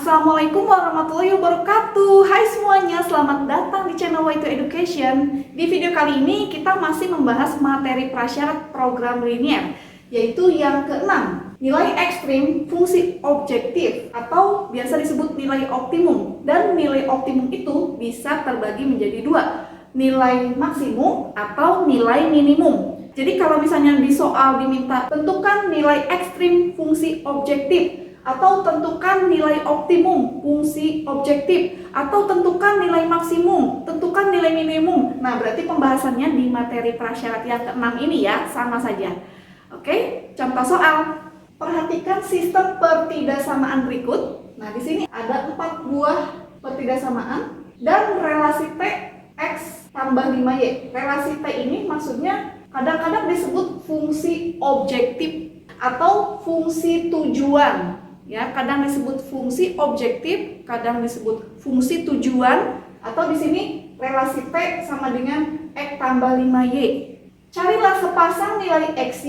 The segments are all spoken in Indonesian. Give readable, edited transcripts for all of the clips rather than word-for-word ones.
Assalamualaikum warahmatullahi wabarakatuh. Hai semuanya, selamat datang di channel Way to Education. Di video kali ini kita masih membahas materi prasyarat program linier, yaitu yang keenam, nilai ekstrim fungsi objektif atau biasa disebut nilai optimum. Dan nilai optimum itu bisa terbagi menjadi dua, nilai maksimum atau nilai minimum. Jadi kalau misalnya di soal diminta tentukan nilai ekstrim fungsi objektif, atau tentukan nilai optimum fungsi objektif, atau tentukan nilai maksimum, tentukan nilai minimum. Nah, berarti pembahasannya di materi prasyarat yang keenam ini ya, sama saja. Oke, contoh soal. Perhatikan sistem pertidaksamaan berikut. Nah, di sini ada 4 buah pertidaksamaan dan relasi T X tambah 5Y. Relasi T ini maksudnya kadang-kadang disebut fungsi objektif atau fungsi tujuan. Ya, kadang disebut fungsi objektif, kadang disebut fungsi tujuan, atau di sini relasi T sama dengan X tambah 5Y. Carilah sepasang nilai XY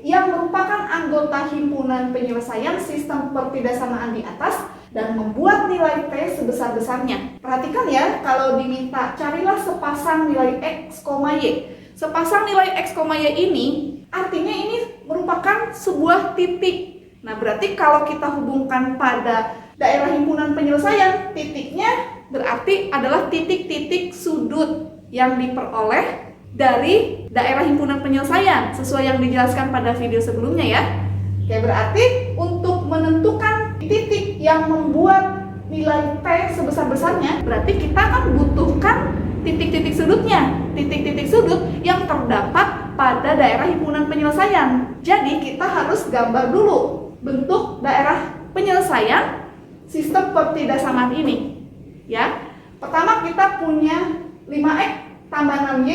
yang merupakan anggota himpunan penyelesaian sistem pertidaksamaan di atas dan membuat nilai T sebesar-besarnya. Perhatikan ya, kalau diminta carilah sepasang nilai X, Y. Sepasang nilai X, Y ini artinya ini merupakan sebuah titik. Nah, berarti kalau kita hubungkan pada daerah himpunan penyelesaian, titiknya berarti adalah titik-titik sudut yang diperoleh dari daerah himpunan penyelesaian, sesuai yang dijelaskan pada video sebelumnya ya. Oke, berarti untuk menentukan titik yang membuat nilai T sebesar-besarnya, berarti kita akan butuhkan titik-titik sudutnya, titik-titik sudut yang terdapat pada daerah himpunan penyelesaian. Jadi kita harus gambar dulu bentuk daerah penyelesaian sistem pertidaksamaan ini. Ya. Pertama kita punya 5X tambah 6Y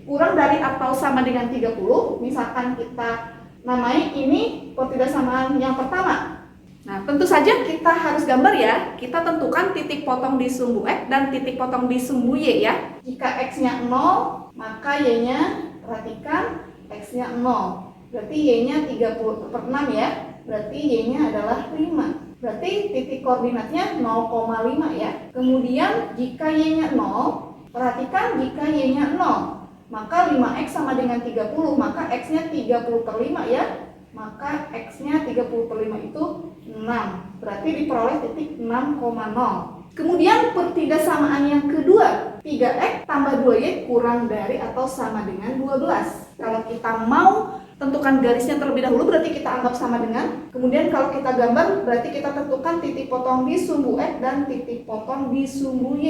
kurang dari atau sama dengan 30. Misalkan kita namai ini pertidaksamaan yang pertama. Nah, tentu saja kita harus gambar ya. Kita tentukan titik potong di sumbu X dan titik potong di sumbu Y ya. Jika X-nya 0, maka Y-nya, perhatikan, X-nya 0. Berarti Y-nya 30/6 ya. Berarti Y-nya adalah 5. Berarti titik koordinatnya 0,5 ya. Kemudian jika Y-nya 0, perhatikan jika Y-nya 0, maka 5X sama dengan 30, maka X-nya 30/5 ya. Maka X-nya 30/5 itu 6. Berarti diperoleh titik 6,0. Kemudian pertidaksamaan yang kedua, 3X tambah 2Y kurang dari atau sama dengan 12. Kalau kita mau tentukan garisnya terlebih dahulu, berarti kita anggap sama dengan. Kemudian kalau kita gambar, berarti kita tentukan titik potong di sumbu X dan titik potong di sumbu Y.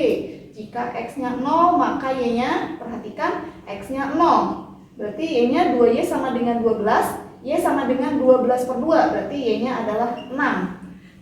Jika X-nya 0, maka Y-nya, perhatikan, X-nya 0. Berarti Y-nya 2Y sama dengan 12, Y sama dengan 12/2, berarti Y-nya adalah 6.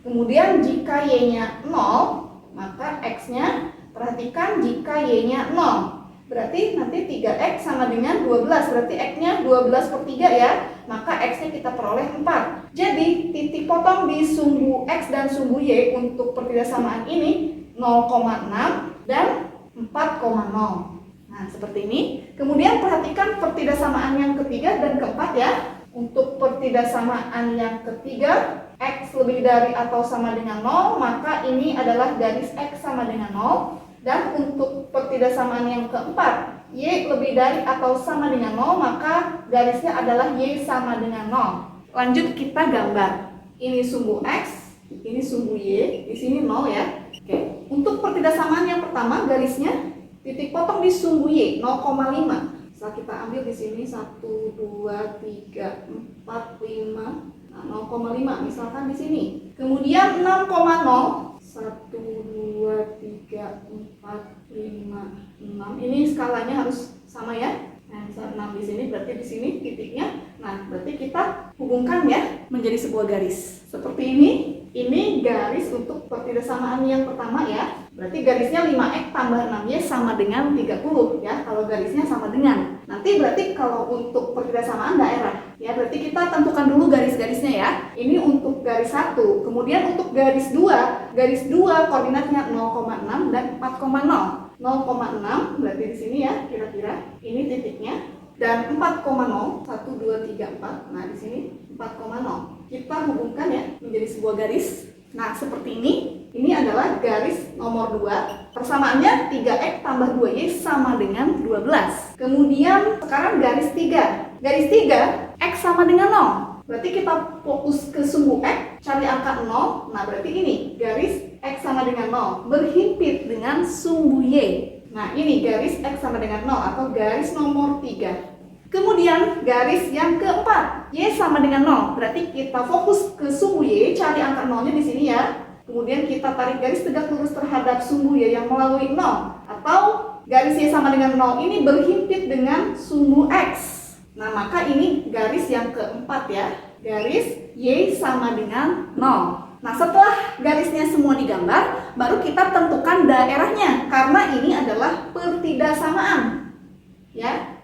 Kemudian jika Y-nya 0, maka X-nya, perhatikan, jika Y-nya 0, berarti nanti 3X sama dengan 12, berarti X-nya 12/3 ya, maka X-nya kita peroleh 4. Jadi titik potong di sumbu X dan sumbu Y untuk pertidaksamaan ini 0,6 dan 4,0. Nah, seperti ini. Kemudian perhatikan pertidaksamaan yang ketiga dan keempat ya. Untuk pertidaksamaan yang ketiga, X lebih dari atau sama dengan 0, maka ini adalah garis X sama dengan 0. Dan untuk pertidaksamaan yang keempat, Y lebih dari atau sama dengan 0, maka garisnya adalah Y sama dengan 0. Lanjut kita gambar. Ini sumbu X, ini sumbu Y, di sini 0 ya. Oke. Untuk pertidaksamaan yang pertama, garisnya titik potong di sumbu Y 0,5. Setelah kita ambil di sini 1, 2, 3, 4, 5, nah 0,5 misalkan di sini. Kemudian 6,0, 1, 2, 3, 4, 5, 6. Ini skalanya harus sama ya. Nah, misal 6 di sini, berarti di sini titiknya. Nah, berarti kita hubungkan ya menjadi sebuah garis. Seperti ini. Ini garis untuk pertidaksamaan yang pertama ya. Berarti garisnya 5X tambah 6Y sama dengan 30 ya, kalau garisnya sama dengan. Nanti berarti kalau untuk pertidaksamaan daerah ya, berarti kita tentukan dulu garis-garisnya ya. Ini untuk garis 1, kemudian untuk garis 2 koordinatnya 0,6 dan 4,0. 0,6 berarti di sini ya, kira-kira ini titiknya. Dan 4,0, 1, 2, 3, 4. Nah, di sini 4,0. Kita hubungkan ya menjadi sebuah garis. Nah, seperti ini. Ini adalah garis nomor 2. Persamaannya 3X tambah 2Y sama dengan 12. Kemudian sekarang garis 3. Garis 3, X sama dengan 0. Berarti kita fokus ke sumbu X, cari angka 0. Nah, berarti ini garis X sama dengan 0 berhimpit dengan sumbu Y. Nah, ini garis X sama dengan 0 atau garis nomor 3. Kemudian garis yang keempat, Y sama dengan 0. Berarti kita fokus ke sumbu Y, cari angka 0-nya di sini ya. Kemudian kita tarik garis tegak lurus terhadap sumbu Y yang melalui 0. Atau garis Y sama dengan 0 ini berhimpit dengan sumbu X. Nah, maka ini garis yang keempat ya. Garis Y sama dengan 0. Nah, setelah garisnya semua digambar, baru kita tentukan daerahnya. Karena ini adalah pertidaksamaan. Ya.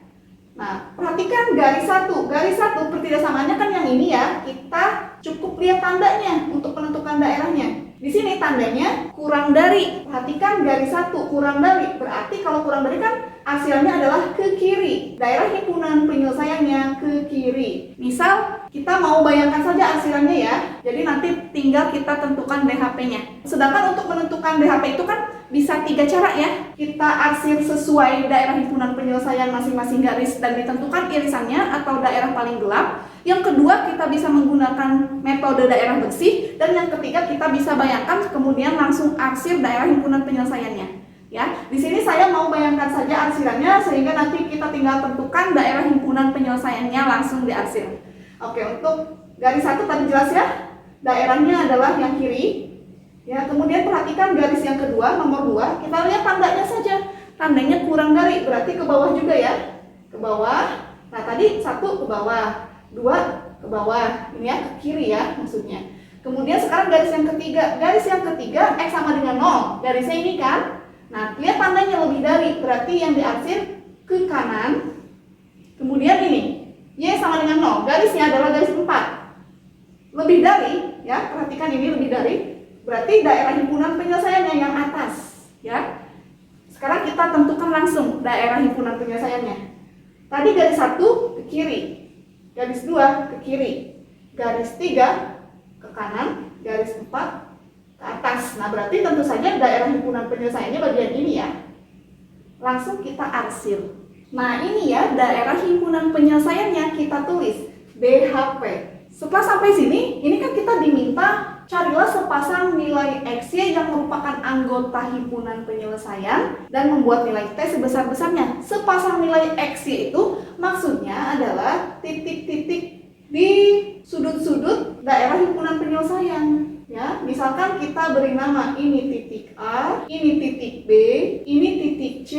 Nah, perhatikan garis 1. Garis 1 pertidaksamaannya kan yang ini ya. Kita cukup lihat tandanya untuk menentukan daerahnya. Di sini tandanya kurang dari. Perhatikan garis 1 kurang dari. Berarti kalau kurang dari kan hasilnya adalah ke kiri. Daerah himpunan penyelesaiannya ke kiri. Misal kita mau bayangkan saja arsirannya ya. Jadi nanti tinggal kita tentukan DHP-nya. Sedangkan untuk menentukan DHP itu kan bisa 3 cara ya. Kita arsir sesuai daerah himpunan penyelesaian masing-masing garis dan ditentukan irisannya atau daerah paling gelap. Yang kedua, kita bisa menggunakan metode daerah bersih. Dan yang ketiga, kita bisa bayangkan kemudian langsung arsir daerah himpunan penyelesaiannya. Ya, di sini saya mau bayangkan saja arsirannya sehingga nanti kita tinggal tentukan daerah himpunan penyelesaiannya langsung diarsir. Oke, untuk garis 1 tadi jelas ya. Daerahnya adalah yang kiri. Ya, kemudian perhatikan garis yang kedua, nomor 2. Kita lihat tandanya saja. Tandanya kurang dari, berarti ke bawah juga ya. Ke bawah. Nah, tadi 1 ke bawah, 2 ke bawah. Ini ya, ke kiri ya maksudnya. Kemudian sekarang garis yang ketiga. Garis yang ketiga X sama dengan 0. Garisnya ini kan. Nah, lihat tandanya lebih dari, berarti yang diarsir ke kanan. Kemudian ini, Y sama dengan 0. Garisnya adalah garis 4. Lebih dari, ya, perhatikan ini lebih dari. Berarti daerah himpunan penyelesaiannya yang atas, ya. Sekarang kita tentukan langsung daerah himpunan penyelesaiannya. Tadi garis 1 ke kiri, garis 2 ke kiri, garis 3 ke kanan, garis 4 ke atas. Nah, berarti tentu saja daerah himpunan penyelesaiannya bagian ini ya. Langsung kita arsir. Nah, ini ya daerah himpunan penyelesaiannya kita tulis DHP. Setelah sampai sini, ini kan kita diminta carilah sepasang nilai XY yang merupakan anggota himpunan penyelesaian dan membuat nilai T sebesar-besarnya. Sepasang nilai XY itu maksudnya adalah titik-titik di sudut-sudut daerah himpunan penyelesaian. Ya, misalkan kita beri nama ini titik A, ini titik B, ini titik C,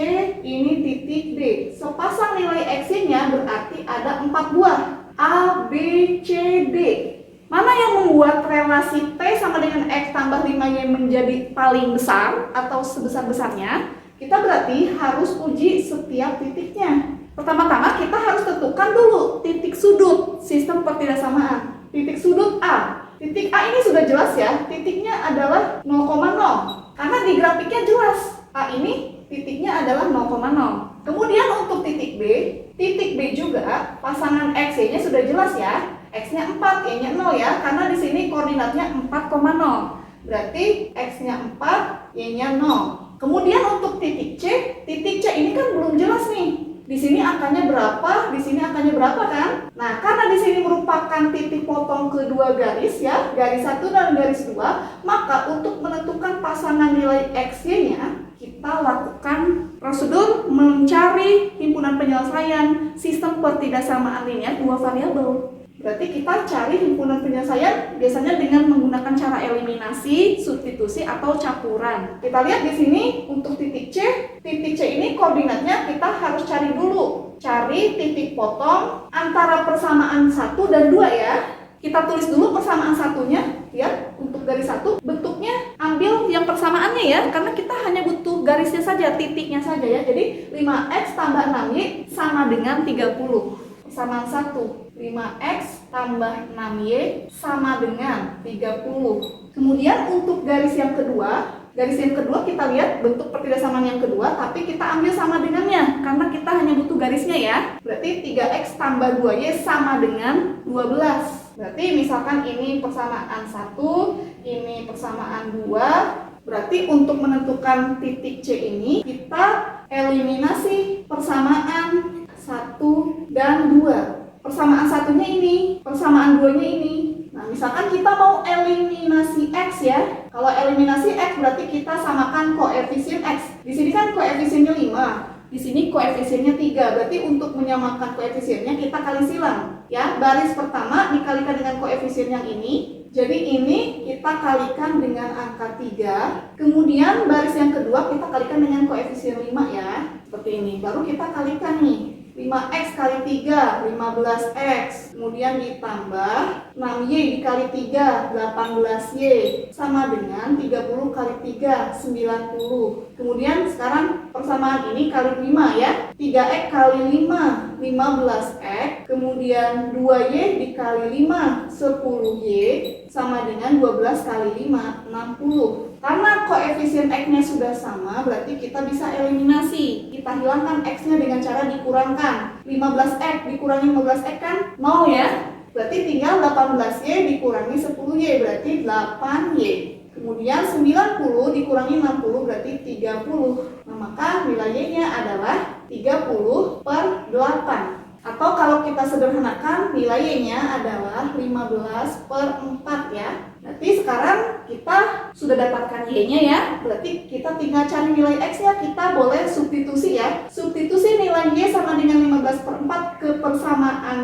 ini titik D. Sepasang nilai XY-nya berarti ada 4 buah. A, B, C, D. Mana yang membuat relasi T sama dengan X tambah 5Y menjadi paling besar atau sebesar-besarnya? Kita berarti harus uji setiap titiknya. Pertama-tama kita harus tentukan dulu titik sudut sistem pertidaksamaan. Titik sudut A. Titik A ini sudah jelas ya, titiknya adalah 0,0. Karena di grafiknya jelas, A ini titiknya adalah 0,0. Kemudian untuk titik B juga pasangan X-nya sudah jelas ya. X-nya 4, Y-nya 0 ya, karena di sini koordinatnya 4,0. Berarti X-nya 4, Y-nya 0. Kemudian untuk titik C ini kan belum jelas nih. Di sini angkanya berapa, di sini angkanya berapa kan? Nah, karena di sini merupakan titik potong kedua garis ya, garis 1 dan garis 2, maka untuk menentukan pasangan nilai XY-nya, kita lakukan prosedur mencari himpunan penyelesaian sistem pertidaksamaan linear 2 variabel. Berarti kita cari himpunan penyelesaian biasanya dengan menggunakan cara eliminasi, substitusi, atau campuran. Kita lihat di sini untuk titik C ini koordinatnya kita harus cari dulu. Cari titik potong antara persamaan 1 dan 2 ya. Kita tulis dulu persamaan satunya ya, untuk garis 1. Bentuknya ambil yang persamaannya ya, karena kita hanya butuh garisnya saja, titiknya saja ya. Jadi 5X tambah 6Y sama dengan 30. Persamaan 1, 5X tambah 6Y sama dengan 30. Kemudian untuk garis yang kedua kita lihat bentuk pertidaksamaan yang kedua, tapi kita ambil sama dengannya karena kita hanya butuh garisnya ya. Berarti 3X tambah 2Y sama dengan 12. Berarti misalkan ini persamaan 1, ini persamaan 2. Berarti untuk menentukan titik C ini kita eliminasi persamaan 1 dan 2. Persamaan satunya ini, persamaan 2-nya ini. Nah, misalkan kita mau eliminasi X ya. Kalau eliminasi X berarti kita samakan koefisien X. Di sini kan koefisiennya 5, di sini koefisiennya 3. Berarti untuk menyamakan koefisiennya kita kali silang. Ya, baris pertama dikalikan dengan koefisien yang ini. Jadi ini kita kalikan dengan angka 3. Kemudian baris yang kedua kita kalikan dengan koefisien 5 ya. Seperti ini. Baru kita kalikan nih. 5x kali 3, 15x. Kemudian ditambah 6y dikali 3, 18y. Sama dengan 30 kali 3, 90. Kemudian sekarang persamaan ini kali 5 ya. 3x kali 5, 15x. Kemudian 2y dikali 5, 10y. Sama dengan 12 kali 5, 60. Karena koefisien X-nya sudah sama, berarti kita bisa eliminasi. Kita hilangkan X-nya dengan cara dikurangkan. 15X dikurangi 15X kan 0 ya. Berarti tinggal 18Y dikurangi 10Y, berarti 8Y. Kemudian 90 dikurangi 60 berarti 30. Nah, maka nilainya adalah 30 per 8. Atau kalau kita sederhanakan nilainya adalah 15 per 4 ya. Berarti sekarang kita sudah dapatkan Y-nya ya. Berarti kita tinggal cari nilai X-nya. Kita boleh substitusi ya. Substitusi nilai Y sama dengan 15 per 4 ke persamaan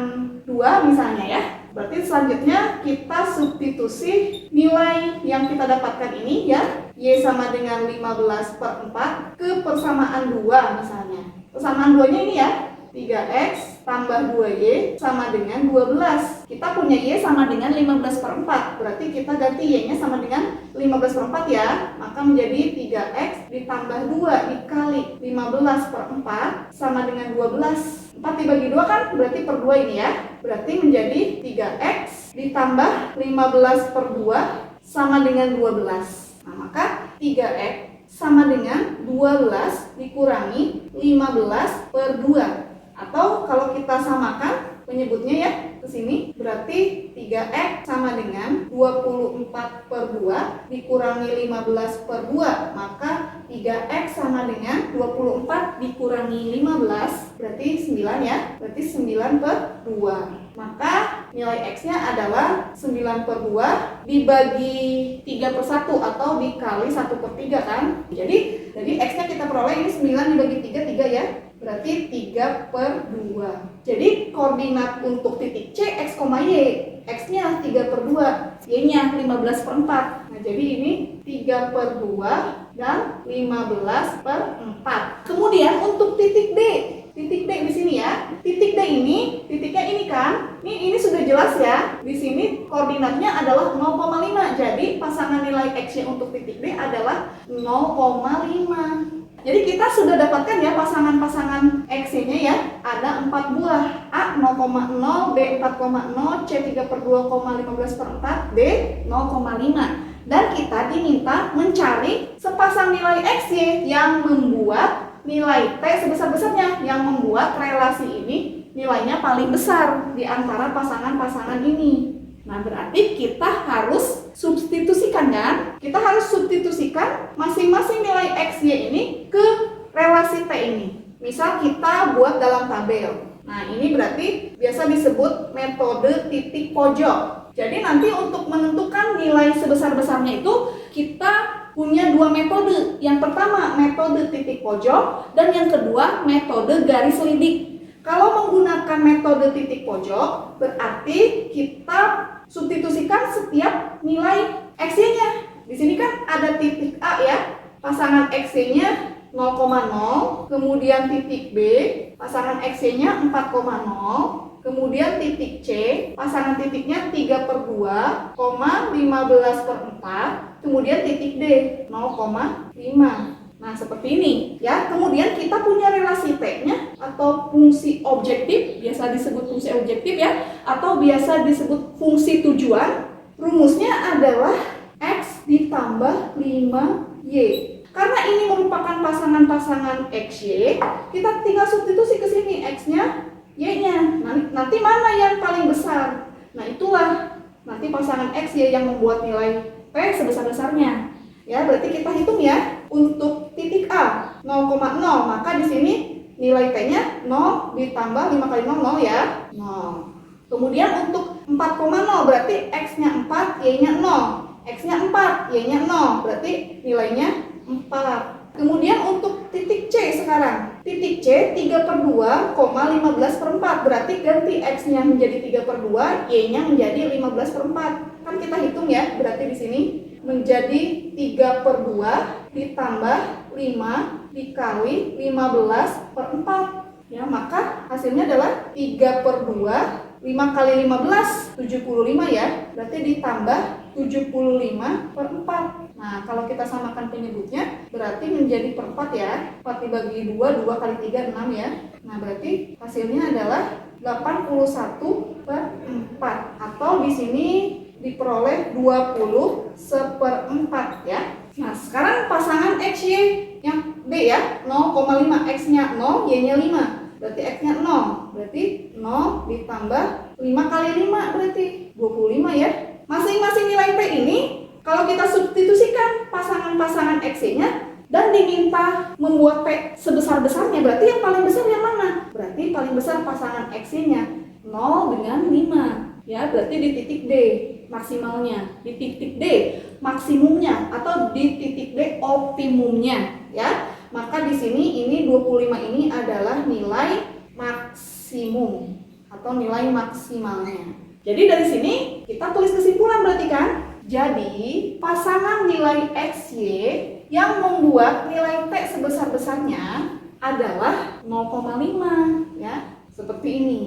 2 misalnya ya. Berarti selanjutnya kita substitusi nilai yang kita dapatkan ini ya. Y sama dengan 15 per 4 ke persamaan 2 misalnya. Persamaan 2-nya ini ya. 3x tambah 2y sama dengan 12. Kita punya y sama dengan 15 per 4. Berarti kita ganti y-nya sama dengan 15 per 4 ya. Maka menjadi 3x ditambah 2 dikali 15 per 4 sama dengan 12. 4 dibagi 2 kan berarti per 2 ini ya. Berarti menjadi 3x ditambah 15 per 2 sama dengan 12. Nah, maka 3x sama dengan 12 dikurangi 15 per 2. Atau kalau kita samakan penyebutnya ya ke sini, berarti 3x sama dengan 24 per 2 dikurangi 15 per 2. Maka 3x sama dengan 24 dikurangi 15 berarti 9 ya. Berarti 9 per 2. Maka nilai x-nya adalah 9 per 2 dibagi 3 per 1 atau dikali 1 per 3 kan. Jadi x-nya kita peroleh ini 9 dibagi 3, 3 ya. Berarti 3 per 2. Jadi koordinat untuk titik C, X, Y. X-nya 3 per 2, Y-nya 15 per 4. Nah, jadi ini 3 per 2 dan 15 per 4. Kemudian untuk titik D. Titik D di sini ya. Titik D ini, titiknya ini kan. Ini sudah jelas ya. Di sini koordinatnya adalah 0,5. Jadi pasangan nilai X-nya untuk titik D adalah 0,5. Jadi kita sudah dapatkan ya pasangan-pasangan X-nya ya. Ada 4 buah. A 0,0, B 4,0, C 3 per 2,15 per 4, D 0,5. Dan kita diminta mencari sepasang nilai X-Y yang membuat nilai T sebesar-besarnya, yang membuat relasi ini nilainya paling besar di antara pasangan-pasangan ini. Nah, berarti kita harus substitusikan kan? Kita harus substitusikan masing-masing nilai X, Y ini ke relasi T ini. Misal kita buat dalam tabel. Nah, ini berarti biasa disebut metode titik pojok. Jadi nanti untuk menentukan nilai sebesar-besarnya itu kita punya dua metode. Yang pertama metode titik pojok dan yang kedua metode garis lidik. Kalau menggunakan metode titik pojok berarti kita substitusikan setiap nilai X-nya. Di sini kan ada titik A ya, pasangan X-nya 0,0, kemudian titik B, pasangan X-nya 4,0, kemudian titik C, pasangan titiknya 3 per 2, 15 per 4, kemudian titik D 0,5. Nah, seperti ini ya. Kemudian kita punya relasi T-nya atau fungsi objektif, biasa disebut fungsi objektif ya, atau biasa disebut fungsi tujuan. Rumusnya adalah X ditambah 5Y. Karena ini merupakan pasangan-pasangan XY, kita tinggal substitusi ke sini X-nya, Y-nya. Nanti mana yang paling besar? Nah, itulah nanti pasangan X, Y yang membuat nilai P sebesar-besarnya. Ya, berarti kita hitung ya. Untuk titik A 0,0, maka di sini nilai T-nya 0 ditambah 5 kali 0, 0 ya. 0. Kemudian untuk 4,0 berarti X-nya 4, Y-nya 0. X-nya 4, Y-nya 0. Berarti nilainya 4. Kemudian untuk titik C sekarang. Titik C 3/2,15/4. Berarti ganti X-nya menjadi 3/2, Y-nya menjadi 15/4. Kan kita hitung ya, berarti di sini menjadi 3/2 ditambah 5 dikali 15/4. Ya, maka hasilnya adalah 3/2, 5 kali 15, 75 ya. Berarti ditambah 75/4. Nah, kalau kita samakan penyebutnya, berarti menjadi per 4 ya. 4 dibagi 2, 2 kali 3, 6 ya. Nah, berarti hasilnya adalah 81/4. Atau di sini diperoleh 20/4 ya. Nah, sekarang pasangan X, Y yang B ya, 0,5, X-nya 0, Y-nya 5. Berarti X-nya 0. Berarti 0 ditambah 5 kali 5 berarti 25 ya. Masing-masing nilai P ini kalau kita substitusikan pasangan-pasangan X-nya dan diminta membuat P sebesar-besarnya, berarti yang paling besar yang mana? Berarti paling besar pasangan X-nya 0 dengan 5. Ya, berarti di titik D maksimalnya, di titik D maksimumnya, atau di titik D optimumnya ya. Maka di sini ini 25 ini adalah nilai maksimum atau nilai maksimalnya. Jadi dari sini kita tulis kesimpulan berarti kan? Jadi pasangan nilai X, Y yang membuat nilai T sebesar-besarnya adalah 0,5 ya, seperti ini.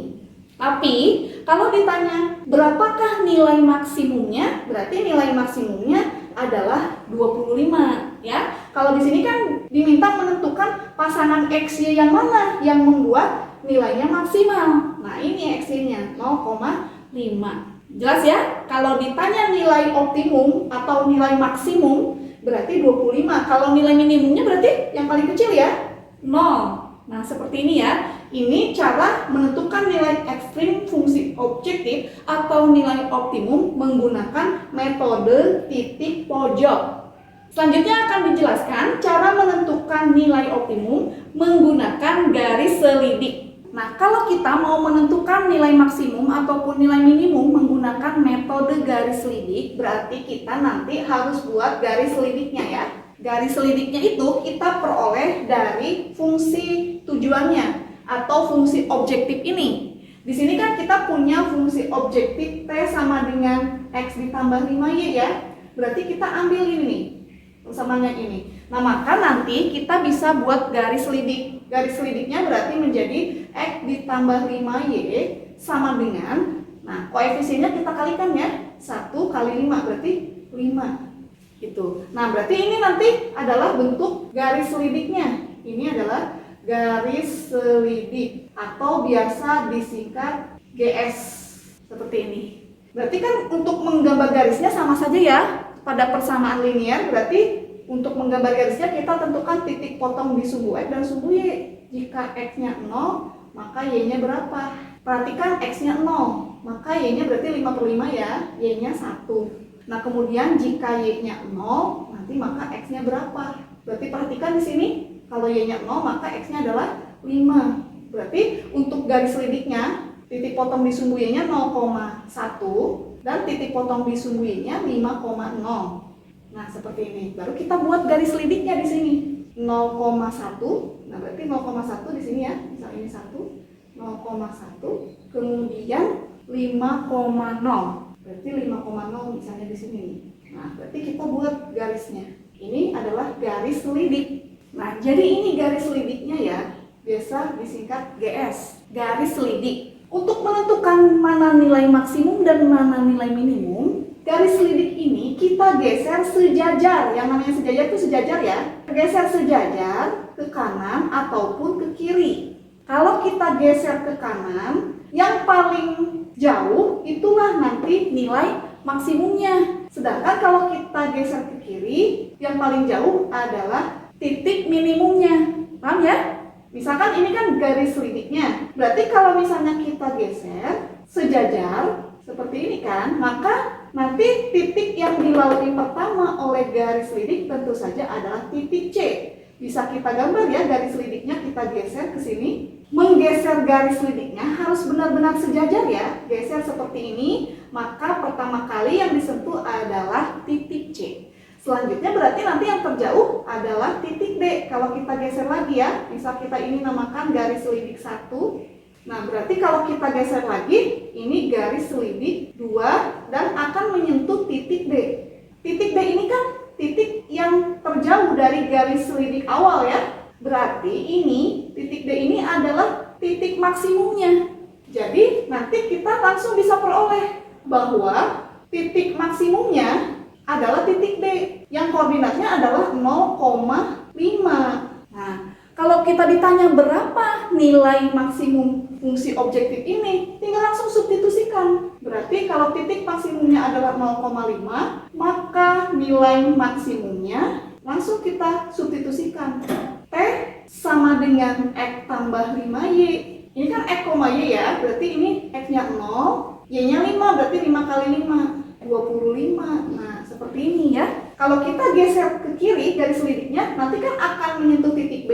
Tapi kalau ditanya berapakah nilai maksimumnya, berarti nilai maksimumnya adalah 25 ya. Kalau di sini kan diminta menentukan pasangan X, Y yang mana yang membuat nilainya maksimal. Nah, ini X-nya 0,5. Jelas ya? Kalau ditanya nilai optimum atau nilai maksimum berarti 25. Kalau nilai minimumnya berarti yang paling kecil ya, 0. Nah, seperti ini ya. Ini cara menentukan nilai ekstrim fungsi objektif atau nilai optimum menggunakan metode titik pojok. Selanjutnya akan dijelaskan cara menentukan nilai optimum menggunakan garis selidik. Nah, kalau kita mau menentukan nilai maksimum ataupun nilai minimum menggunakan metode garis selidik, berarti kita nanti harus buat garis selidiknya ya. Garis selidiknya itu kita peroleh dari fungsi tujuannya atau fungsi objektif ini. Di sini kan kita punya fungsi objektif T sama dengan X ditambah 5Y ya. Berarti kita ambil ini nih, persamanya ini. Nah, maka nanti kita bisa buat garis selidik. Garis selidiknya berarti menjadi X ditambah 5Y sama dengan, nah koefisiennya kita kalikan ya, 1 kali 5 berarti 5 gitu. Nah, berarti ini nanti adalah bentuk garis selidiknya. Ini adalah garis selidik atau biasa disingkat GS seperti ini. Berarti kan untuk menggambar garisnya sama saja ya. Pada persamaan linear berarti untuk menggambar garisnya kita tentukan titik potong di sumbu X dan sumbu Y. Jika X-nya 0, maka Y-nya berapa? Perhatikan X-nya 0, maka Y-nya berarti 5/5 ya, Y-nya 1. Nah, kemudian jika Y-nya 0, nanti maka X-nya berapa? Berarti perhatikan di sini, kalau Y-nya 0, maka X-nya adalah 5. Berarti untuk garis selidiknya, titik potong di sumbu Y-nya 0,1 dan titik potong di sumbu Y-nya 5,0. Nah, seperti ini. Baru kita buat garis selidiknya di sini. 0,1. Nah, berarti 0,1 di sini ya. Misal ini 1, 0,1, kemudian 5,0. Berarti 5,0 misalnya di sini nih. Nah, berarti kita buat garisnya. Ini adalah garis selidik. Nah, jadi ini garis selidiknya ya. Biasa disingkat GS, garis selidik. Untuk menentukan mana nilai maksimum dan mana nilai minimum, garis selidik ini kita geser sejajar. Yang namanya sejajar itu sejajar ya. Geser sejajar ke kanan ataupun ke kiri. Kalau kita geser ke kanan, yang paling jauh itulah nanti nilai maksimumnya. Sedangkan kalau kita geser ke kiri, yang paling jauh adalah titik minimumnya. Paham ya? Misalkan ini kan garis selidiknya. Berarti kalau misalnya kita geser sejajar seperti ini kan, maka Nanti titik yang dilalui pertama oleh garis lidik tentu saja adalah titik C. Bisa kita gambar ya, garis lidiknya kita geser ke sini. Menggeser garis lidiknya harus benar-benar sejajar ya, geser seperti ini. Maka pertama kali yang disentuh adalah titik C. Selanjutnya berarti nanti yang terjauh adalah titik D. Kalau kita geser lagi ya, bisa kita ini namakan garis lidik 1. Nah, berarti kalau kita geser lagi, ini garis lidik 2 dan akan menyentuh titik D. Titik D ini kan titik yang terjauh dari garis lidik awal ya. Berarti ini, titik D ini adalah titik maksimumnya. Jadi, nanti kita langsung bisa peroleh bahwa titik maksimumnya adalah titik D yang koordinatnya adalah 0,5. Nah, kalau kita ditanya berapa nilai maksimum fungsi objektif ini, tinggal langsung substitusikan. Berarti kalau titik maksimumnya adalah 0,5, maka nilai maksimumnya langsung kita substitusikan. T sama dengan X tambah 5Y. Ini kan X, Y ya, berarti ini X-nya 0, Y-nya 5, berarti 5 kali 5, 25. Nah, seperti ini ya. Kalau kita geser ke kiri garis lidiknya, nanti kan akan menyentuh titik B.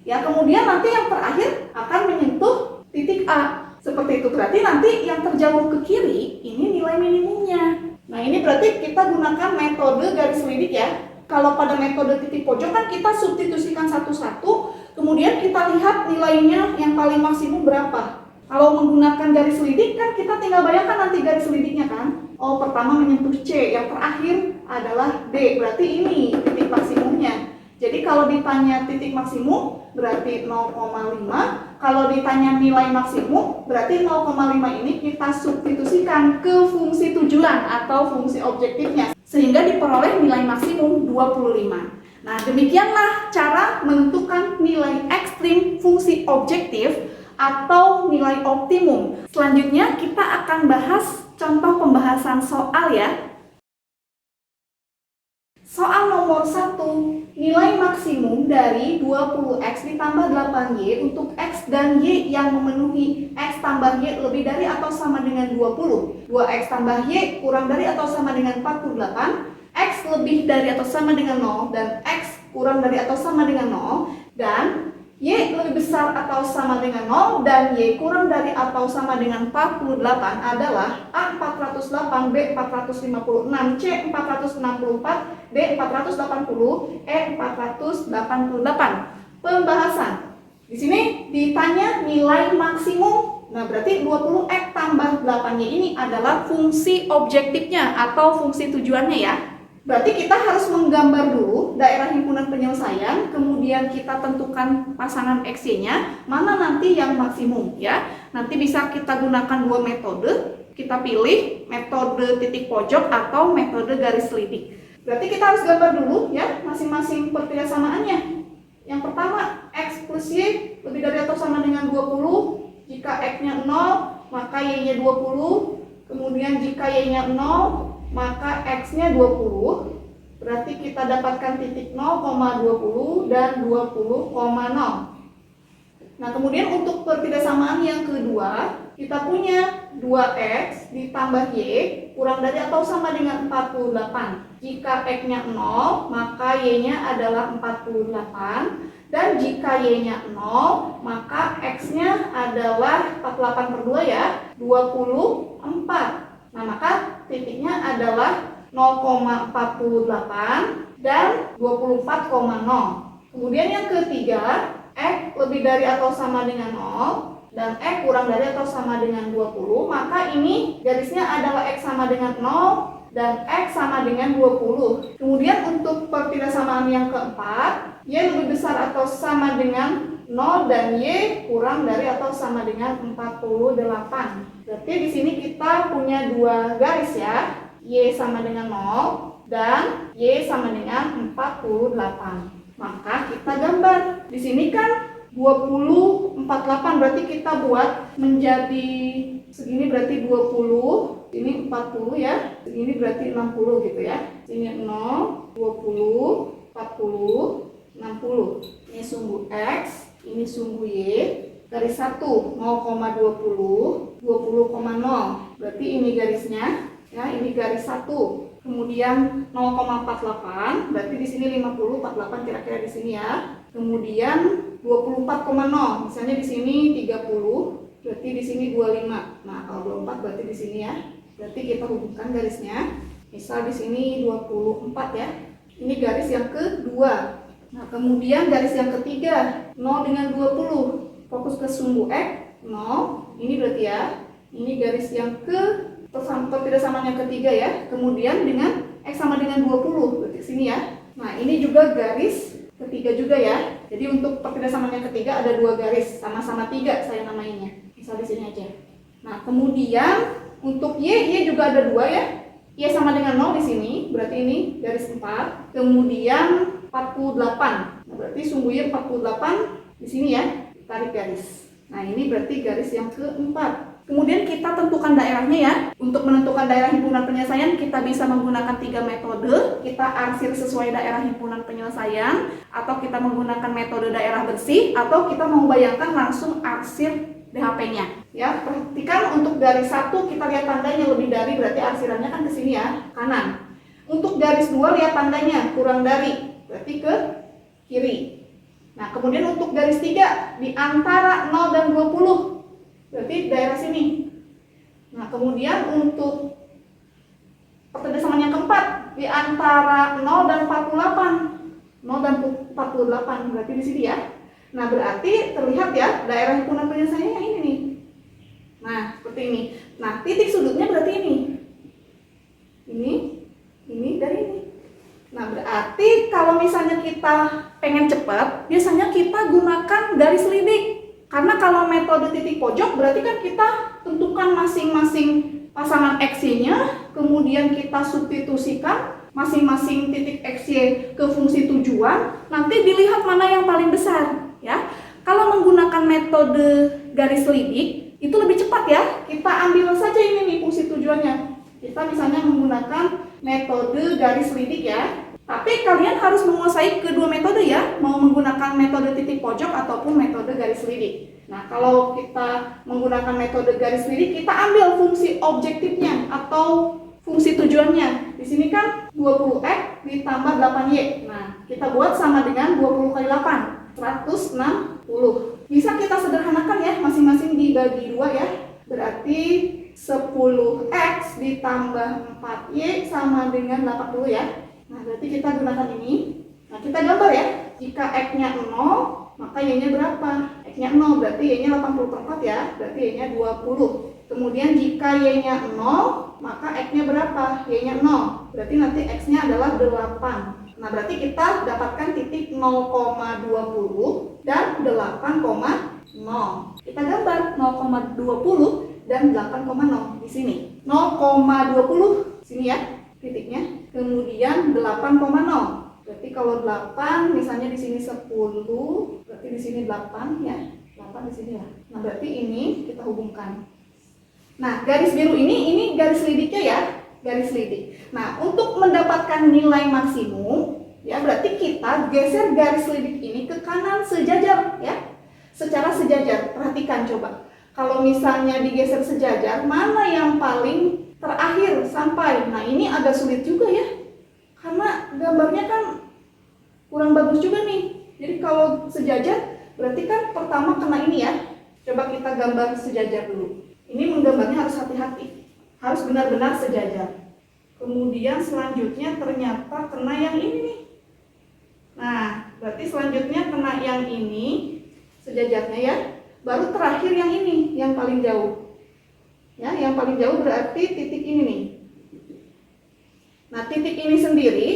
Ya, kemudian nanti yang terakhir akan menyentuh titik A. Seperti itu, berarti nanti yang terjauh ke kiri ini nilai minimumnya. Nah, ini berarti kita gunakan metode garis lidik ya. Kalau pada metode titik pojok kan kita substitusikan satu-satu, kemudian kita lihat nilainya yang paling maksimum berapa. Kalau menggunakan garis lidik kan kita tinggal bayangkan nanti garis lidiknya kan. Oh, pertama menyentuh C, yang terakhir adalah D, berarti ini titik maksimumnya. Jadi kalau ditanya titik maksimum berarti 0,5, kalau ditanya nilai maksimum berarti 0,5 ini kita substitusikan ke fungsi tujuan atau fungsi objektifnya sehingga diperoleh nilai maksimum 25. Nah, demikianlah cara menentukan nilai ekstrim fungsi objektif atau nilai optimum. Selanjutnya kita akan bahas contoh pembahasan soal ya. Soal nomor 1, nilai maksimum dari 20x ditambah 8y untuk x dan y yang memenuhi x tambah y lebih dari atau sama dengan 20. 2x tambah y kurang dari atau sama dengan 48, x lebih dari atau sama dengan 0, dan x kurang dari atau sama dengan 0, dan y lebih besar atau sama dengan 0 dan y kurang dari atau sama dengan 48 adalah A 408, B 456, C 464, D 480, E 488. Pembahasan. Di sini ditanya nilai maksimum. Nah, berarti 20x tambah 8y ini adalah fungsi objektifnya atau fungsi tujuannya ya. Berarti kita harus menggambar dulu daerah himpunan penyelesaian, kemudian kita tentukan pasangan X-Y-nya, mana nanti yang maksimum ya. Nanti bisa kita gunakan dua metode, kita pilih metode titik pojok atau metode garis lidik. Berarti kita harus gambar dulu ya masing-masing pertidakssamaannya. Yang pertama, X plus Y lebih dari atau sama dengan 20, jika X-nya 0, maka Y-nya 20, kemudian jika Y-nya 0, maka X-nya 20, berarti kita dapatkan titik 0,20 dan 20,0. Nah, kemudian untuk pertidaksamaan yang kedua, kita punya 2X ditambah Y kurang dari atau sama dengan 48. Jika X-nya 0, maka Y-nya adalah 48. Dan jika Y-nya 0, maka X-nya adalah 48 per 2 ya, 24. Nah, maka titiknya adalah 0,48 dan 24,0. Kemudian yang ketiga, X lebih dari atau sama dengan 0 dan X kurang dari atau sama dengan 20, maka ini garisnya adalah X sama dengan 0 dan X sama dengan 20. Kemudian untuk pertidaksamaan yang keempat, Y lebih besar atau sama dengan 0 dan Y kurang dari atau sama dengan 48. Berarti di sini kita punya dua garis ya, Y sama dengan 0 dan Y sama dengan 48. Maka kita gambar. Di sini kan 20, 48 berarti kita buat menjadi segini berarti 20, ini 40 ya, segini berarti 60 gitu ya. Ini 0, 20, 40, 60. Ini sumbu X, ini sumbu Y. Garis 1 0,20, 20,0. Berarti ini garisnya. Ya, ini garis 1. Kemudian 0,48, berarti di sini 50, 48 kira-kira di sini ya. Kemudian 24,0, misalnya di sini 30, berarti di sini 25. Nah, kalau 24 berarti di sini ya. Berarti kita hubungkan garisnya. Misal di sini 24 ya. Ini garis yang kedua. Nah, kemudian garis yang ketiga, 0 dengan 20. Fokus ke sumbu X, 0. Ini berarti ya. Ini garis yang pertidasamaan yang ketiga ya. Kemudian dengan X sama dengan 20, berarti sini ya. Nah, ini juga garis ketiga juga ya. Jadi untuk pertidasamaan yang ketiga ada 2 garis, sama-sama 3 saya namainnya. Misal di sini aja. Nah, kemudian untuk Y juga ada 2 ya. Y sama dengan 0 di sini, berarti ini garis 4. Kemudian 48. Nah, berarti sumbu Y 48 di sini ya. Tarik garis. Nah, ini berarti garis yang keempat. Kemudian kita tentukan daerahnya ya. Untuk menentukan daerah himpunan penyelesaian kita bisa menggunakan 3 metode. Kita arsir sesuai daerah himpunan penyelesaian, atau kita menggunakan metode daerah bersih, atau kita membayangkan langsung arsir DHP-nya. Ya, perhatikan untuk garis 1 kita lihat tandanya lebih dari, berarti arsirannya kan ke sini ya, kanan. Untuk garis 2 lihat tandanya kurang dari, berarti ke kiri. Nah, kemudian untuk garis 3 di antara 0 dan 20, berarti daerah sini. Nah, kemudian untuk pertidasamaan yang keempat di antara 0 dan 48. 0 dan 48 berarti di sini ya. Nah, berarti terlihat ya daerah himpunan penyelesaiannya yang ini nih. Nah, seperti ini. Nah, titik sudutnya berarti ini. Ini dari ini. Nah, berarti kalau misalnya kita pengen cepat, biasanya kita gunakan garis lidik. Karena kalau metode titik pojok berarti kan kita tentukan masing-masing pasangan X-nya, kemudian kita substitusikan masing-masing titik X-Y ke fungsi tujuan, nanti dilihat mana yang paling besar ya. Kalau menggunakan metode garis lidik itu lebih cepat ya. Kita ambil saja ini nih fungsi tujuannya. Kita misalnya menggunakan metode garis lidik ya. Tapi kalian harus menguasai kedua metode ya, mau menggunakan metode titik pojok ataupun metode garis lidik. Nah, kalau kita menggunakan metode garis lidik, kita ambil fungsi objektifnya atau fungsi tujuannya. Di sini kan 20X ditambah 8Y. Nah, kita buat sama dengan 20 kali 8, 160. Bisa kita sederhanakan ya, masing-masing dibagi 2 ya. Berarti 10X ditambah 4Y sama dengan 80 ya. Nah, berarti kita gunakan ini. Nah, kita gambar ya. Jika X-nya 0, maka Y-nya berapa? X-nya 0, berarti Y-nya 80/4 ya. Berarti Y-nya 20. Kemudian jika Y-nya 0, maka X-nya berapa? Y-nya 0. Berarti nanti X-nya adalah 8. Nah, berarti kita dapatkan titik 0,20 dan 8,0. Kita gambar 0,20 dan 8,0 di sini. 0,20 sini ya titiknya. Kemudian 8,0. Berarti kalau 8 misalnya di sini 10, berarti di sini 8 ya. 8 di sini ya. Nah, berarti ini kita hubungkan. Nah, garis biru ini garis lidiknya ya, garis lidik. Nah, untuk mendapatkan nilai maksimum ya, berarti kita geser garis lidik ini ke kanan sejajar ya. Secara sejajar. Perhatikan coba. Kalau misalnya digeser sejajar, mana yang paling terakhir sampai? Nah, ini agak sulit juga ya. Karena gambarnya kan kurang bagus juga nih. Jadi kalau sejajar, berarti kan pertama kena ini ya. Coba kita gambar sejajar dulu. Ini menggambarnya harus hati-hati. Harus benar-benar sejajar. Kemudian selanjutnya ternyata kena yang ini nih. Nah, berarti selanjutnya kena yang ini, sejajarnya ya. Baru terakhir yang ini, yang paling jauh. Ya, yang paling jauh berarti titik ini nih. Nah, titik ini sendiri,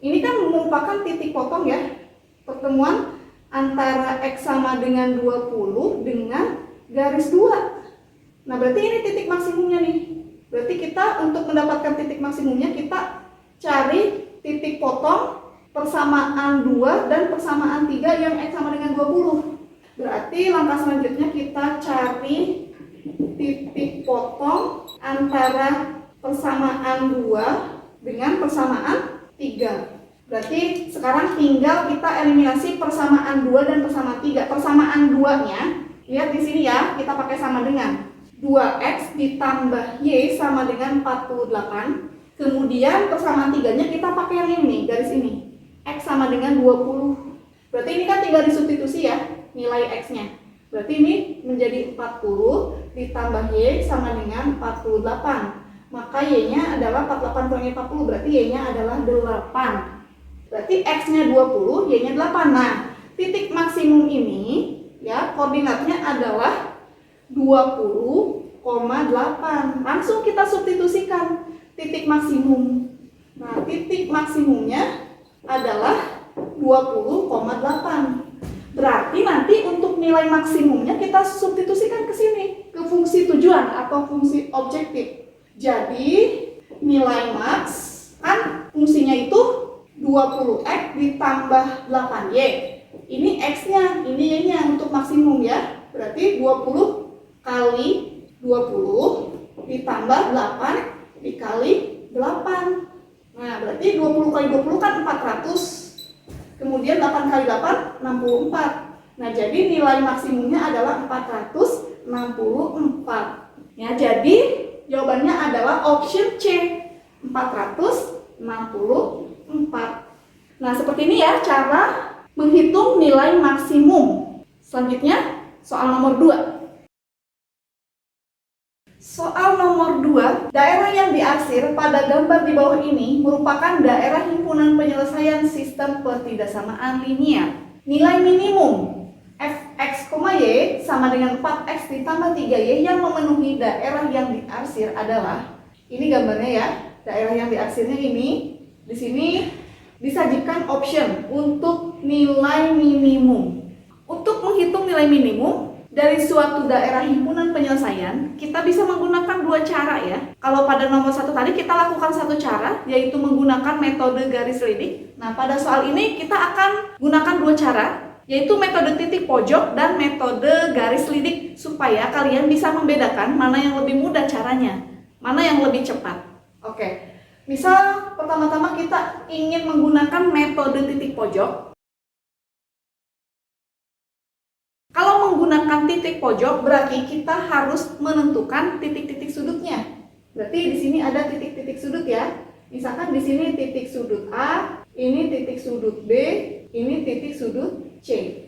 ini kan merupakan titik potong ya. Pertemuan antara X sama dengan 20 dengan garis 2. Nah, berarti ini titik maksimumnya nih. Berarti kita untuk mendapatkan titik maksimumnya, kita cari titik potong persamaan 2 dan persamaan 3 yang X sama dengan 20. Berarti langkah selanjutnya kita cari titik potong antara persamaan 2 dengan persamaan 3. Berarti sekarang tinggal kita eliminasi persamaan 2 dan persamaan 3. Persamaan 2-nya, lihat di sini ya, kita pakai sama dengan. 2x ditambah y sama dengan 48. Kemudian persamaan tiganya kita pakai yang ini, garis ini. X sama dengan 20. Berarti ini kan tinggal disubstitusi ya, nilai x-nya. Berarti ini menjadi 40 ditambah y sama dengan 48. Maka y-nya adalah 48 kurangi 40, berarti y-nya adalah 8. Berarti x-nya 20, y-nya 8. Nah, titik maksimum ini ya koordinatnya adalah 20,8. Langsung kita substitusikan titik maksimum. Nah, titik maksimumnya adalah 20,8. Berarti nanti untuk nilai maksimumnya kita substitusikan ke sini, ke fungsi tujuan atau fungsi objektif. Jadi nilai max kan fungsinya itu 20x ditambah 8y. Ini x-nya, ini y-nya untuk maksimum ya. Berarti 20 kali 20 ditambah 8 dikali 8. Nah, berarti 20 kali 20 kan 400. Kemudian 8 kali 8, 64. Nah, jadi nilai maksimumnya adalah 464. Ya, jadi jawabannya adalah option C, 464. Nah, seperti ini ya cara menghitung nilai maksimum. Selanjutnya, soal nomor 2. Soal nomor 2, daerah yang diarsir pada gambar di bawah ini merupakan daerah himpunan penyelesaian sistem pertidaksamaan linier. Nilai minimum fx, y sama dengan 4x ditambah 3y yang memenuhi daerah yang diarsir adalah, ini gambarnya ya, daerah yang diarsirnya ini. Di sini disajikan option untuk nilai minimum. Untuk menghitung nilai minimum dari suatu daerah himpunan penyelesaian, kita bisa menggunakan dua cara ya. Kalau pada nomor 1 tadi kita lakukan satu cara, yaitu menggunakan metode garis lidik. Nah, pada soal ini kita akan gunakan dua cara, yaitu metode titik pojok dan metode garis lidik, supaya kalian bisa membedakan mana yang lebih mudah caranya, mana yang lebih cepat. Oke, misal pertama-tama kita ingin menggunakan metode titik pojok. Kalau menggunakan titik pojok berarti kita harus menentukan titik-titik sudutnya. Berarti di sini ada titik-titik sudut ya. Misalkan di sini titik sudut A, ini titik sudut B, ini titik sudut C.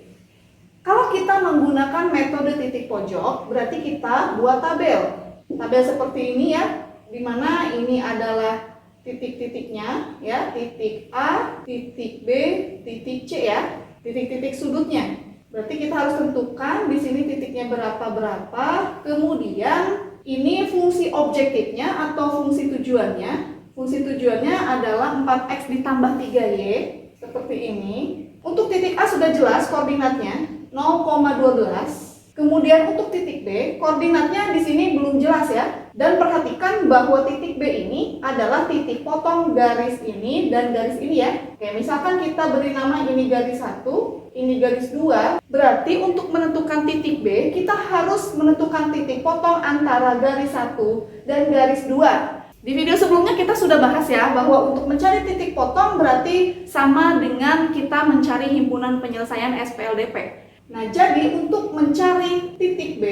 Kalau kita menggunakan metode titik pojok, berarti kita buat tabel. Tabel seperti ini ya, di mana ini adalah titik-titiknya ya, titik A, titik B, titik C ya, titik-titik sudutnya. Berarti kita harus tentukan di sini titiknya berapa. Kemudian ini fungsi objektifnya atau fungsi tujuannya. Fungsi tujuannya adalah 4x ditambah 3y seperti ini. Untuk titik A sudah jelas koordinatnya 0,12. Kemudian untuk titik B koordinatnya di sini belum jelas ya. Dan perhatikan bahwa titik B ini adalah titik potong garis ini dan garis ini ya. Oke, misalkan kita beri nama ini garis 1, ini garis 2. Berarti untuk menentukan titik B, kita harus menentukan titik potong antara garis 1 dan garis 2. Di video sebelumnya kita sudah bahas ya, bahwa untuk mencari titik potong berarti sama dengan kita mencari himpunan penyelesaian SPLDP. Nah, jadi untuk mencari titik B,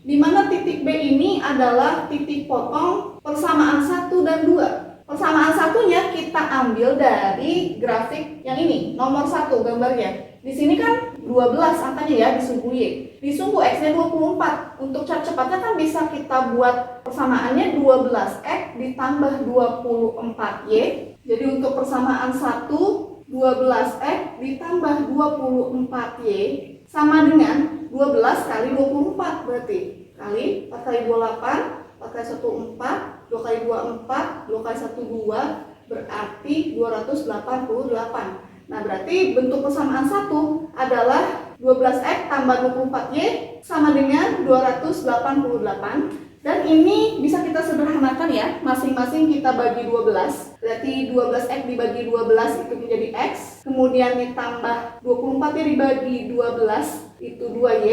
di mana titik B ini adalah titik potong persamaan 1 dan 2. Persamaan satunya kita ambil dari grafik yang ini, nomor 1 gambarnya. Di sini kan 12 angkanya ya, di sumbu Y. Di sumbu X-nya 24. Untuk cara cepatnya kan bisa kita buat persamaannya 12X ditambah 24Y. Jadi untuk persamaan 1, 12X ditambah 24Y sama dengan 12 kali 24 berarti. Kali 4 kali 28, 4 kali 1 4, 2 kali 2 4, 2 kali 1 2, berarti 288. Nah, berarti bentuk persamaan 1 adalah 12X tambah 24Y sama dengan 288. Dan ini bisa kita sederhanakan ya, masing-masing kita bagi 12. Berarti 12X dibagi 12 itu menjadi X. Kemudian ditambah 24Y dibagi 12 itu 2Y.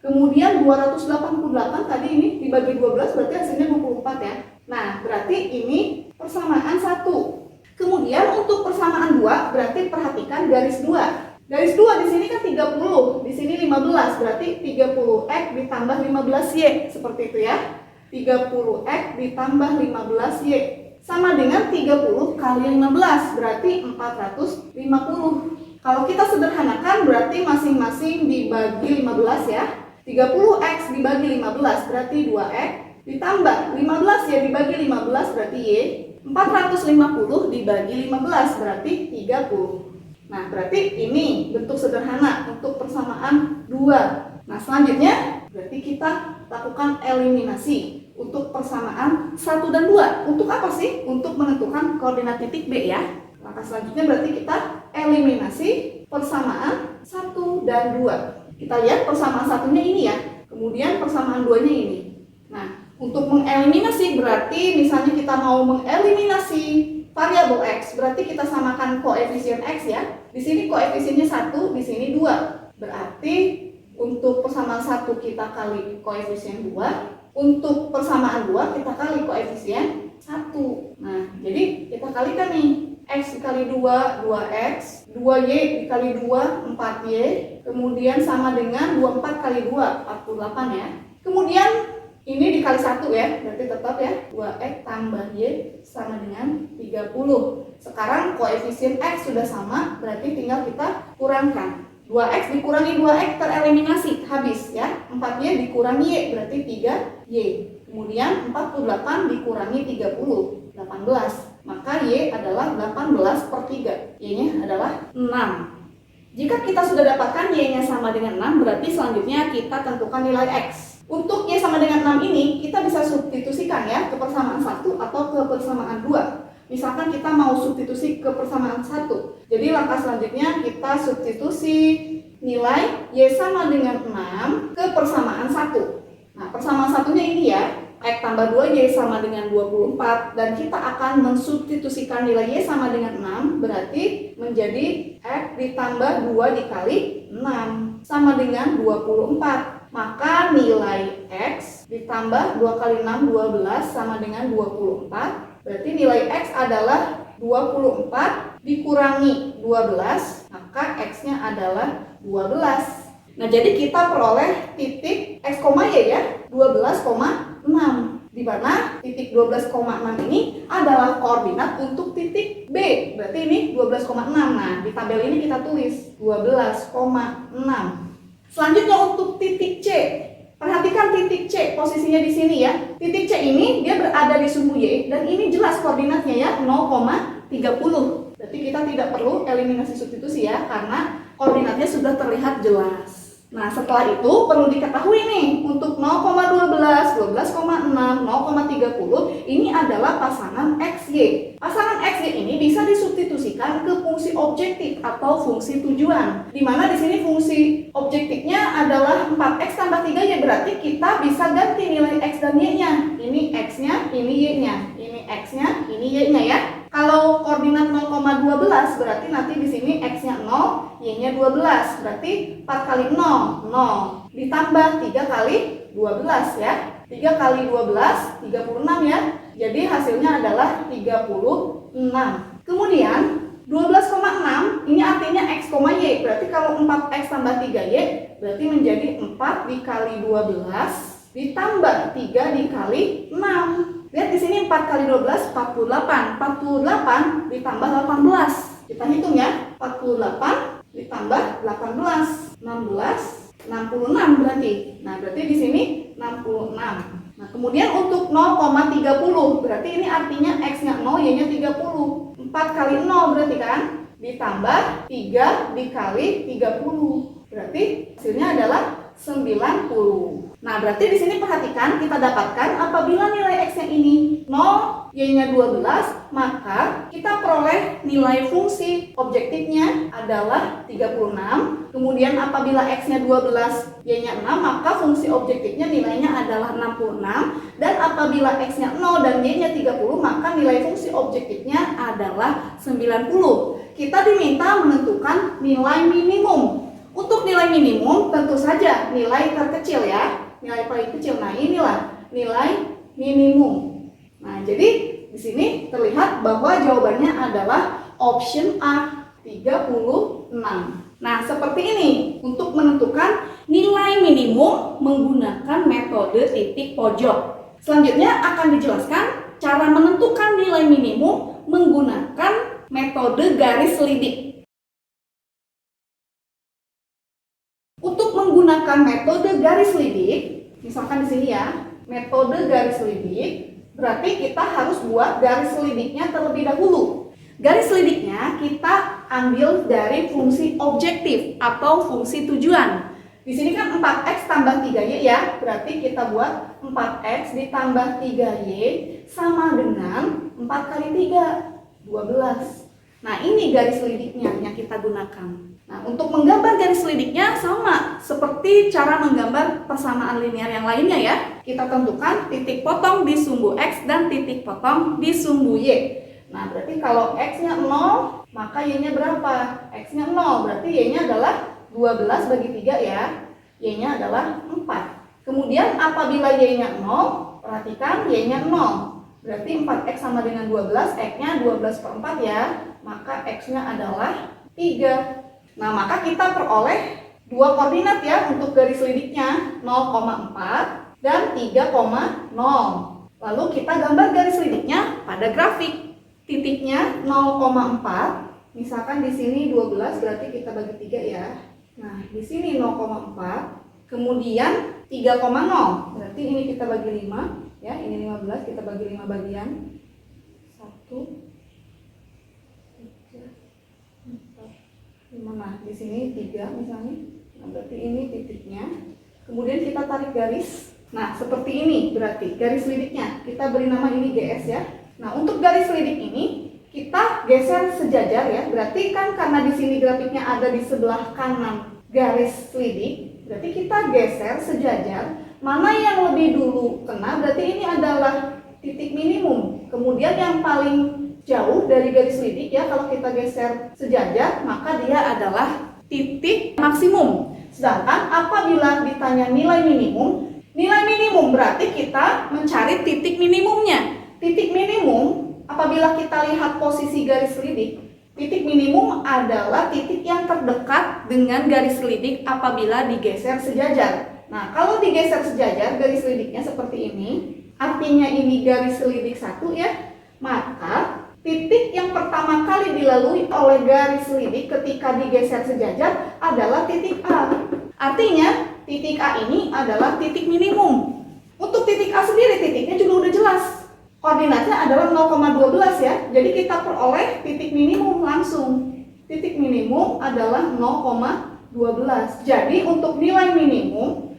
Kemudian 288 tadi ini dibagi 12 berarti hasilnya 24 ya. Nah, berarti ini persamaan 1. Kemudian untuk persamaan 2 berarti perhatikan garis 2. Garis 2 di sini kan 30, di sini 15, berarti 30X ditambah 15Y seperti itu ya. 30X ditambah 15Y sama dengan 30 kali 15, berarti 450. Kalau kita sederhanakan berarti masing-masing dibagi 15 ya. 30X dibagi 15 berarti 2X, ditambah 15 ya dibagi 15 berarti Y. 450 dibagi 15 berarti 30. Nah, berarti ini bentuk sederhana untuk persamaan 2. Nah, selanjutnya berarti kita lakukan eliminasi untuk persamaan 1 dan 2. Untuk apa sih? Untuk menentukan koordinat titik B ya. Langkah selanjutnya berarti kita eliminasi persamaan 1 dan 2. Kita lihat persamaan satunya ini ya, kemudian persamaan 2-nya ini. Nah, untuk mengeliminasi berarti misalnya kita mau mengeliminasi variabel X, berarti kita samakan koefisien X ya. Di sini koefisiennya 1, di sini 2. Berarti untuk persamaan 1 kita kali koefisien 2, untuk persamaan 2 kita kali koefisien 1. Nah, jadi kita kalikan nih. X dikali 2, 2X, 2Y dikali 2, 4Y, kemudian sama dengan 24 kali 2, 48 ya. Kemudian ini dikali 1 ya, berarti tetap ya, 2X tambah Y sama dengan 30. Sekarang koefisien X sudah sama, berarti tinggal kita kurangkan. 2X dikurangi 2X tereliminasi, habis ya. 4Y dikurangi Y, berarti 3Y. Kemudian 48 dikurangi 30, 18. Maka Y adalah 18 per 3. Y-nya adalah 6. Jika kita sudah dapatkan Y-nya sama dengan 6, berarti selanjutnya kita tentukan nilai X. Untuk Y sama dengan 6 ini, kita bisa substitusikan ya ke persamaan 1 atau ke persamaan 2. Misalkan kita mau substitusi ke persamaan 1. Jadi langkah selanjutnya kita substitusi nilai Y sama dengan 6 ke persamaan 1. Nah, persamaan satunya ini ya. X tambah 2Y sama dengan 24, dan kita akan mensubstitusikan nilai Y sama dengan 6, berarti menjadi X ditambah 2 dikali 6 sama dengan 24. Maka nilai X ditambah 2 kali 6, 12 sama dengan 24. Berarti nilai X adalah 24 dikurangi 12, maka X-nya adalah 12. Nah, jadi kita peroleh titik X, Y ya, 12,6. Di mana titik 12,6 ini adalah koordinat untuk titik B. Berarti ini 12,6. Nah, di tabel ini kita tulis 12,6. Selanjutnya untuk titik C. Perhatikan titik C, posisinya di sini ya. Titik C ini dia berada di sumbu Y, dan ini jelas koordinatnya ya, 0,30. Berarti kita tidak perlu eliminasi substitusi ya, karena koordinatnya sudah terlihat jelas. Nah, setelah itu perlu diketahui nih, untuk 0,12, 12,6, 0,30 ini adalah pasangan XY. Pasangan XY ini bisa disubstitusikan ke fungsi objektif atau fungsi tujuan. Di mana di sini fungsi objektifnya adalah 4X tambah 3Y, berarti kita bisa ganti nilai X dan Y-nya. Ini X-nya, ini Y-nya. Ini X-nya, ini Y-nya ya. Kalau koordinat 0,12 berarti nanti di sini X-nya 0, Y-nya 12. Berarti 4 kali 0, 0. Ditambah 3 kali 12 ya. 3 kali 12, 36 ya. Jadi hasilnya adalah 36. Kemudian 12,6 ini artinya X, Y. Berarti kalau 4X tambah 3Y berarti menjadi 4 dikali 12 ditambah 3 dikali 6. Lihat di sini 4 kali 12, 48. 48 ditambah 18. Kita hitung ya. 48 ditambah 18. 16, 66 berarti. Nah, berarti di sini 66. Nah, kemudian untuk 0,30. Berarti ini artinya X-nya 0, Y-nya 30. 4 kali 0 berarti kan? Ditambah 3 dikali 30. Berarti hasilnya adalah 90. Nah, berarti di sini perhatikan, kita dapatkan apabila nilai X-nya ini 0, Y-nya 12, maka kita peroleh nilai fungsi objektifnya adalah 36. Kemudian apabila X-nya 12, Y-nya 6, maka fungsi objektifnya nilainya adalah 66. Dan apabila X-nya 0 dan Y-nya 30, maka nilai fungsi objektifnya adalah 90. Kita diminta menentukan nilai minimum. Untuk nilai minimum tentu saja nilai terkecil ya. Nilai paling kecil. Nah, inilah nilai minimum. Nah, jadi di sini terlihat bahwa jawabannya adalah option A, 36. Nah, seperti ini untuk menentukan nilai minimum menggunakan metode titik pojok. Selanjutnya akan dijelaskan cara menentukan nilai minimum menggunakan metode garis selidik. Untuk menggunakan metode garis selidik, misalkan di sini ya, metode garis selidik, berarti kita harus buat garis selidiknya terlebih dahulu. Garis selidiknya kita ambil dari fungsi objektif atau fungsi tujuan. Di sini kan 4x tambah 3y ya, berarti kita buat 4x ditambah 3y sama dengan 4 kali 3, 12. Nah, ini garis selidiknya yang kita gunakan. Nah, untuk menggambar garis selidiknya sama seperti cara menggambar persamaan linear yang lainnya ya. Kita tentukan titik potong di sumbu x dan titik potong di sumbu y. Nah, berarti kalau x-nya 0, maka y-nya berapa? X-nya 0, berarti y-nya adalah 12 bagi 3 ya. Y-nya adalah 4. Kemudian apabila y-nya 0, perhatikan y-nya 0. Berarti 4x sama dengan 12, x-nya 12 per 4 ya. Maka x-nya adalah 3. Nah, maka kita peroleh dua koordinat ya untuk garis selidiknya, 0,4 dan 3,0. Lalu kita gambar garis selidiknya pada grafik. Titiknya 0,4, misalkan di sini 12 berarti kita bagi 3 ya. Nah, di sini 0,4, kemudian 3,0. Berarti ini kita bagi 5 ya, ini 15 kita bagi 5 bagian. 1 Nah, di sini 3 misalnya. Nah, berarti ini titiknya. Kemudian kita tarik garis. Nah, seperti ini berarti garis selidiknya. Kita beri nama ini GS ya. Nah, untuk garis selidik ini kita geser sejajar ya. Berarti kan karena di sini grafiknya ada di sebelah kanan garis selidik, berarti kita geser sejajar. Mana yang lebih dulu kena, berarti ini adalah titik minimum. Kemudian yang paling jauh dari garis selidik ya, kalau kita geser sejajar maka dia adalah titik maksimum. Sedangkan apabila ditanya nilai minimum berarti kita mencari titik minimumnya. Titik minimum apabila kita lihat posisi garis selidik, titik minimum adalah titik yang terdekat dengan garis selidik apabila digeser sejajar. Nah, kalau digeser sejajar garis selidiknya seperti ini, artinya ini garis selidik 1 ya, maka titik yang pertama kali dilalui oleh garis selidik ketika digeser sejajar adalah titik A. Artinya, titik A ini adalah titik minimum. Untuk titik A sendiri, titiknya juga udah jelas. Koordinatnya adalah 0,12 ya. Jadi kita peroleh titik minimum langsung. Titik minimum adalah 0,12. Jadi untuk nilai minimum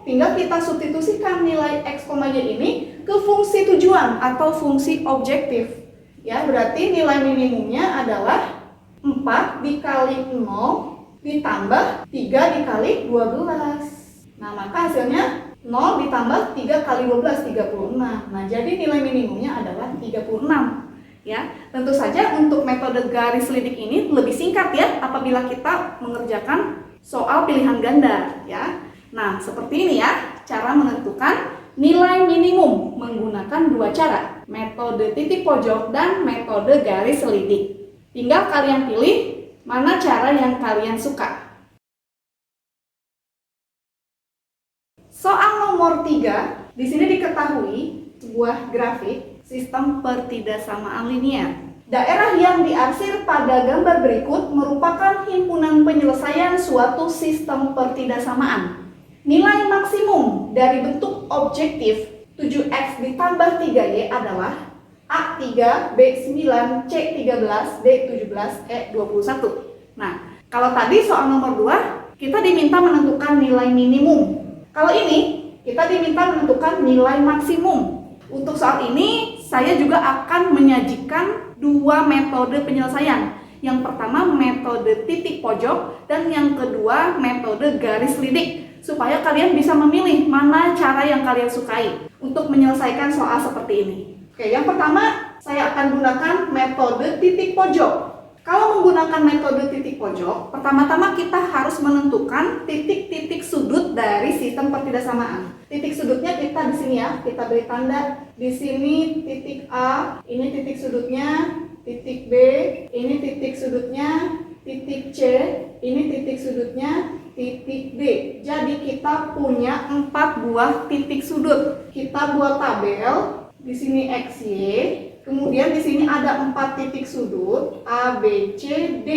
tinggal kita substitusikan nilai x, y ini ke fungsi tujuan atau fungsi objektif. Ya, berarti nilai minimumnya adalah 4 dikali 0 ditambah 3 dikali 12. Nah, maka hasilnya 0 ditambah 3 kali 12, 36. Nah, jadi nilai minimumnya adalah 36. Ya, tentu saja untuk metode garis selidik ini lebih singkat ya apabila kita mengerjakan soal pilihan ganda ya. Nah, seperti ini ya cara menentukan nilai minimum menggunakan dua cara, metode titik pojok dan metode garis selidik. Tinggal kalian pilih mana cara yang kalian suka. Soal nomor 3, di sini diketahui sebuah grafik sistem pertidaksamaan linear. Daerah yang diarsir pada gambar berikut merupakan himpunan penyelesaian suatu sistem pertidaksamaan. Nilai maksimum dari bentuk objektif 7x ditambah 3y adalah A3, B9, C13, D17, E21. Nah, kalau tadi soal nomor 2, kita diminta menentukan nilai minimum. Kalau ini, kita diminta menentukan nilai maksimum. Untuk soal ini, saya juga akan menyajikan dua metode penyelesaian. Yang pertama metode titik pojok dan yang kedua metode garis selidik. Supaya kalian bisa memilih mana cara yang kalian sukai untuk menyelesaikan soal seperti ini. Oke, yang pertama saya akan gunakan metode titik pojok. Kalau menggunakan metode titik pojok, pertama-tama kita harus menentukan titik-titik sudut dari sistem pertidaksamaan. Titik sudutnya kita di sini ya, kita beri tanda. Di sini titik A, ini titik sudutnya, titik B, ini titik sudutnya, titik C, ini titik sudutnya titik D. Jadi kita punya 4 buah titik sudut. Kita buat tabel. Di sini XY, kemudian di sini ada 4 titik sudut A, B, C, D.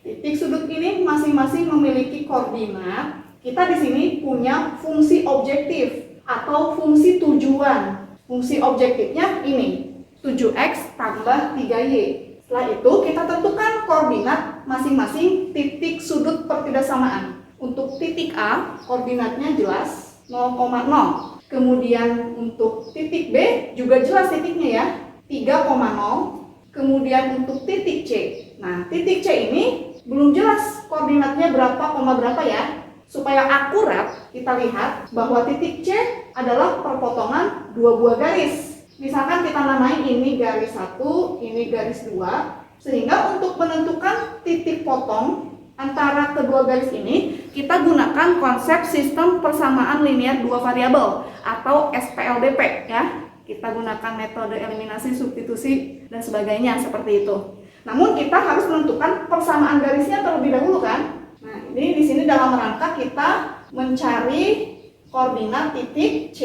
Titik sudut ini masing-masing memiliki koordinat. Kita di sini punya fungsi objektif atau fungsi tujuan. Fungsi objektifnya ini 7x tambah 3y. Setelah itu kita tentukan koordinat masing-masing titik sudut pertidaksamaan. Untuk titik A, koordinatnya jelas 0,0. Kemudian untuk titik B juga jelas titiknya ya, 3,0. Kemudian untuk titik C. Nah, titik C ini belum jelas koordinatnya berapa, berapa ya. Supaya akurat, kita lihat bahwa titik C adalah perpotongan 2 buah garis. Misalkan kita namai ini garis 1, ini garis 2. Sehingga untuk menentukan titik potong antara kedua garis ini, kita gunakan konsep sistem persamaan linear dua variabel atau SPLDP ya. Kita gunakan metode eliminasi, substitusi, dan sebagainya seperti itu. Namun kita harus menentukan persamaan garisnya terlebih dahulu kan. Nah, ini di sini dalam rangka kita mencari koordinat titik C,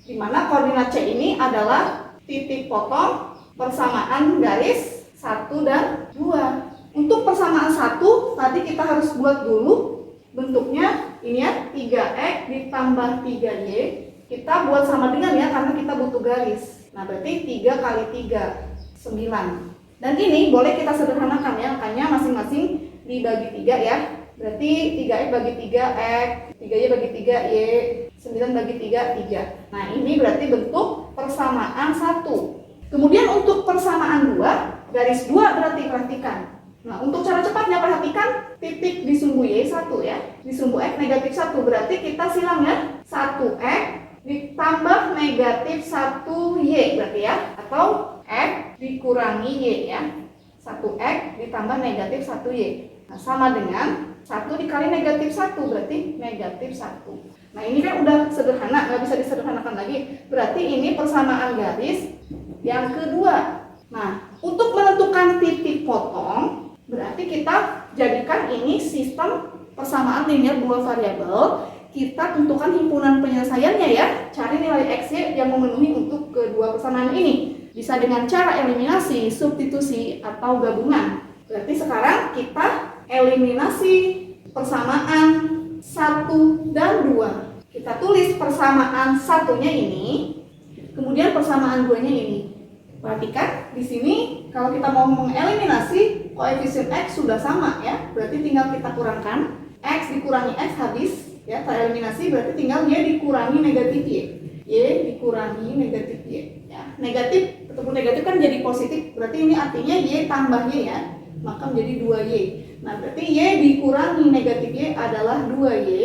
di mana koordinat C ini adalah titik potong persamaan garis 1 dan 2. Untuk persamaan 1, tadi kita harus buat dulu bentuknya ini ya, 3x ditambah 3y. Kita buat sama dengan ya, karena kita butuh garis. Nah, berarti 3 kali 3, 9. Dan ini boleh kita sederhanakan ya, makanya masing-masing dibagi 3 ya. Berarti 3x bagi 3x, 3y bagi 3y, 9 bagi 3, 3. Nah, ini berarti bentuk persamaan 1. Kemudian untuk persamaan 2, garis 2 berarti perhatikan. Nah, untuk cara cepatnya perhatikan titik di sumbu Y 1 ya. Di sumbu X negatif 1 berarti kita silang ya. 1X ditambah negatif 1Y berarti ya. Atau X dikurangi Y ya. 1X ditambah negatif 1Y. Nah, sama dengan 1 dikali negatif 1 berarti negatif 1. Nah, ini kan udah sederhana, nggak bisa disederhanakan lagi. Berarti ini persamaan garis yang kedua. Nah, untuk menentukan titik potong berarti kita jadikan ini sistem persamaan linear dua variabel. Kita tentukan himpunan penyelesaiannya ya. Cari nilai XY yang memenuhi untuk kedua persamaan ini. Bisa dengan cara eliminasi, substitusi, atau gabungan. Berarti sekarang kita eliminasi persamaan 1 dan 2. Kita tulis persamaan satunya ini, kemudian persamaan 2-nya ini. Perhatikan di sini kalau kita mau mengelimininasi koefisien X sudah sama ya, berarti tinggal kita kurangkan X dikurangi X habis ya, tereliminasi berarti tinggal Y dikurangi negatif Y. Y dikurangi negatif Y ya. Negatif ketemu negatif kan jadi positif, berarti ini artinya Y tambah Y ya, maka menjadi 2Y. Nah, berarti Y dikurangi negatif Y adalah 2Y.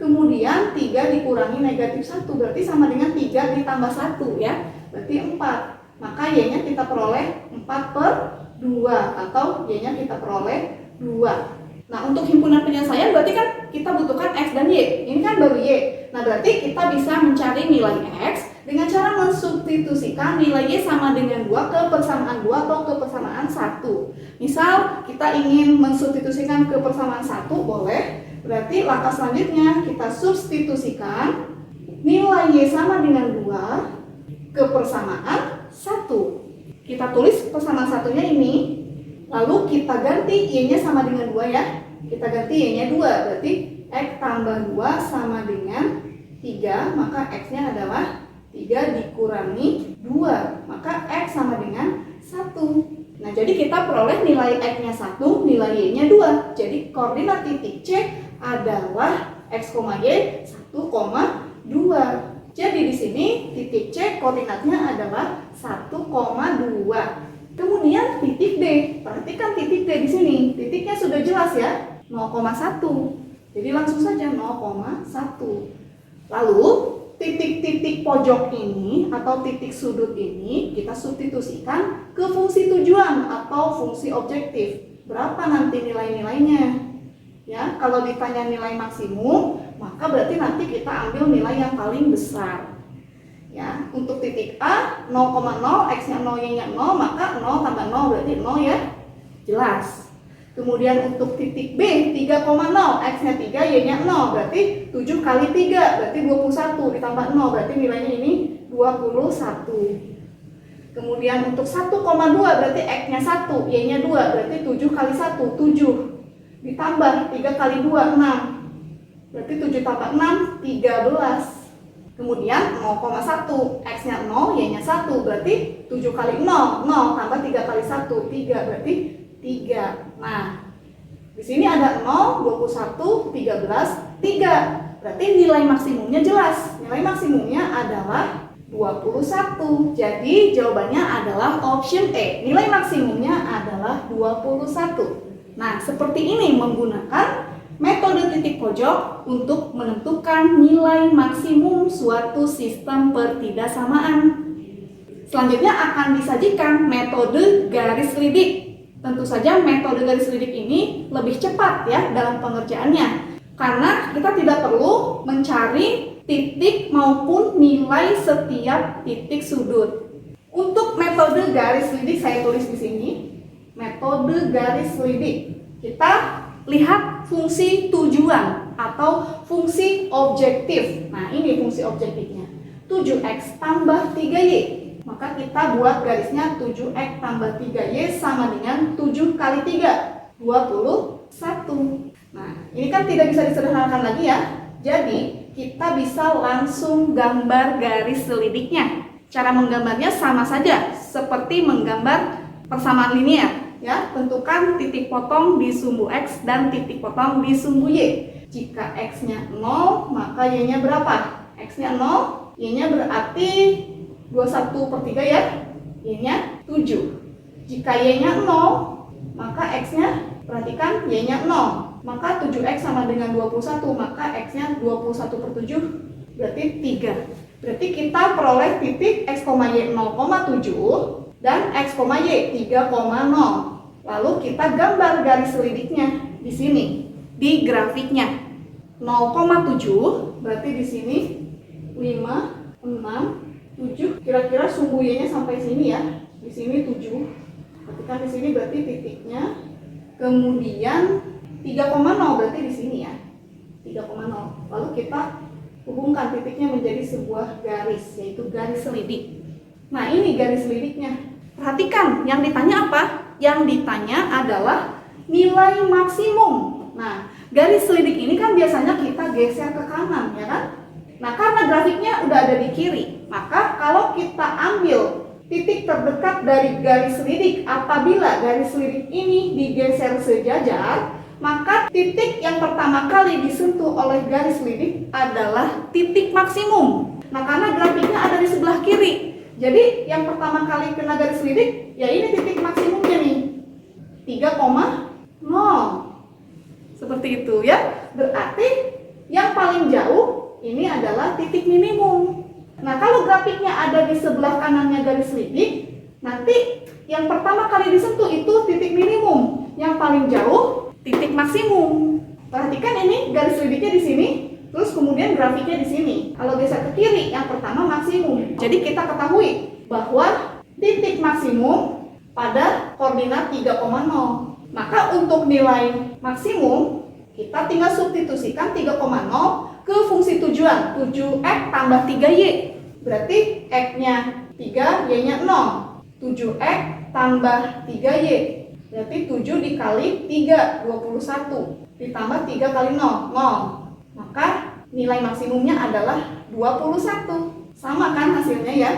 Kemudian 3 dikurangi negatif 1 berarti sama dengan 3 ditambah 1 ya, berarti 4. Maka Y-nya kita peroleh 4/2 atau Y-nya kita peroleh 2. Nah, untuk himpunan penyelesaian berarti kan kita butuhkan X dan Y. Ini kan baru Y. Nah, berarti kita bisa mencari nilai X dengan cara mensubstitusikan nilai Y sama dengan 2 ke persamaan 2 atau ke persamaan 1. Misal kita ingin mensubstitusikan ke persamaan 1 boleh. Berarti langkah selanjutnya kita substitusikan nilai Y sama dengan 2 ke persamaan 1. Kita tulis persamaan satunya ini, lalu kita ganti Y-nya sama dengan 2 ya. Kita ganti Y-nya 2, berarti X tambah 2 sama dengan 3, maka X-nya adalah 3 dikurangi 2, maka X sama dengan 1. Nah, jadi kita peroleh nilai X-nya 1, nilai Y-nya 2. Jadi koordinat titik C adalah X, Y 1,2. Jadi di sini titik C koordinatnya adalah 1,2. Kemudian titik D, perhatikan titik D di sini. Titiknya sudah jelas ya, 0,1. Jadi langsung saja 0,1. Lalu titik-titik pojok ini atau titik sudut ini kita substitusikan ke fungsi tujuan atau fungsi objektif. Berapa nanti nilai-nilainya? Ya, kalau ditanya nilai maksimum, maka berarti nanti kita ambil nilai yang paling besar. Ya, untuk titik A 0,0, X-nya 0, Y-nya 0, maka 0 tambah 0 berarti 0 ya. Jelas. Kemudian untuk titik B 3,0, X-nya 3, Y-nya 0, berarti 7 kali 3, berarti 21, ditambah 0, berarti nilainya ini 21. Kemudian untuk 1,2 berarti X-nya 1, Y-nya 2, berarti 7 kali 1, 7. Ditambah 3 kali 2, 6. Berarti 7 tambah 6, 13. Kemudian 0,1, X-nya 0, Y-nya 1, berarti 7 kali 0, 0 tambah 3 kali 1, 3, berarti 3. Nah, di sini ada 0, 21, 13, 3. Berarti nilai maksimumnya jelas. Nilai maksimumnya adalah 21. Jadi jawabannya adalah option E. Nilai maksimumnya adalah 21. Nah, seperti ini menggunakan metode titik pojok untuk menentukan nilai maksimum suatu sistem pertidaksamaan. Selanjutnya akan disajikan metode garis lidik. Tentu saja metode garis lidik ini lebih cepat ya dalam pengerjaannya. Karena kita tidak perlu mencari titik maupun nilai setiap titik sudut. Untuk metode garis lidik saya tulis di sini. Metode garis lidik. Kita lihat fungsi tujuan atau fungsi objektif. Nah, ini fungsi objektifnya. 7X tambah 3Y. Maka kita buat garisnya 7X tambah 3Y sama dengan 7 kali 3, 21. Nah, ini kan tidak bisa disederhanakan lagi ya. Jadi, kita bisa langsung gambar garis selidiknya. Cara menggambarnya sama saja, seperti menggambar persamaan linear. Ya, tentukan titik potong di sumbu X dan titik potong di sumbu Y. Jika X-nya 0, maka Y-nya berapa? X-nya 0, Y-nya berarti 21/3 ya. Y-nya 7. Jika Y-nya 0, maka X-nya, perhatikan Y-nya 0. Maka 7X sama dengan 21, maka X-nya 21/7, berarti 3. Berarti kita peroleh titik X, Y 0,7 dan X, Y 3,0. Lalu kita gambar garis selidiknya di sini, di grafiknya. 0,7 berarti di sini 5, 6, 7, kira-kira sumbu Y-nya sampai sini ya. Di sini 7. Ketika di sini berarti titiknya. Kemudian 3,0 berarti di sini ya. 3,0. Lalu kita hubungkan titiknya menjadi sebuah garis, yaitu garis selidik. Nah, ini garis selidiknya. Perhatikan, yang ditanya apa? Yang ditanya adalah nilai maksimum. Nah, garis selidik ini kan biasanya kita geser ke kanan, ya kan? Nah, karena grafiknya udah ada di kiri, maka kalau kita ambil titik terdekat dari garis selidik, apabila garis selidik ini digeser sejajar, maka titik yang pertama kali disentuh oleh garis selidik adalah titik maksimum. Nah, karena grafiknya ada di sebelah kiri, jadi yang pertama kali kena garis selidik, ya ini titik maksimumnya nih, 3,0. Seperti itu ya. Berarti yang paling jauh ini adalah titik minimum. Nah, kalau grafiknya ada di sebelah kanannya garis selidik, nanti yang pertama kali disentuh itu titik minimum, yang paling jauh titik maksimum. Perhatikan ini garis selidiknya di sini, terus kemudian grafiknya di sini. Kalau geser ke kiri, yang pertama maksimum. Jadi kita ketahui bahwa titik maksimum pada koordinat 3,0. Maka untuk nilai maksimum kita tinggal substitusikan 3,0 ke fungsi tujuan 7X tambah 3Y. Berarti X-nya 3, Y-nya 0. 7X tambah 3Y. Berarti 7 dikali 3, 21. Ditambah 3 kali 0, 0. Maka nilai maksimumnya adalah 21. Sama kan hasilnya ya?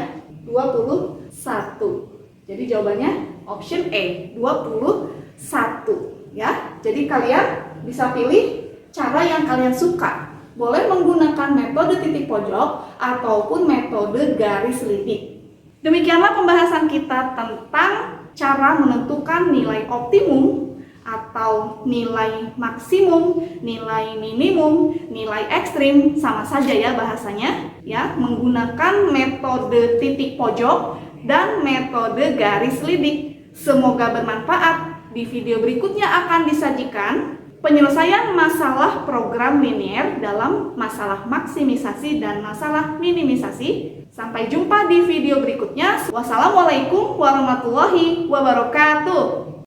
21. Jadi jawabannya option E, 21. Ya. Jadi kalian bisa pilih cara yang kalian suka. Boleh menggunakan metode titik pojok ataupun metode garis selidik. Demikianlah pembahasan kita tentang cara menentukan nilai optimum atau nilai maksimum, nilai minimum, nilai ekstrim, sama saja ya bahasanya, ya, menggunakan metode titik pojok dan metode garis selidik. Semoga bermanfaat. Di video berikutnya akan disajikan penyelesaian masalah program linear dalam masalah maksimisasi dan masalah minimisasi. Sampai jumpa di video berikutnya. Wassalamualaikum warahmatullahi wabarakatuh.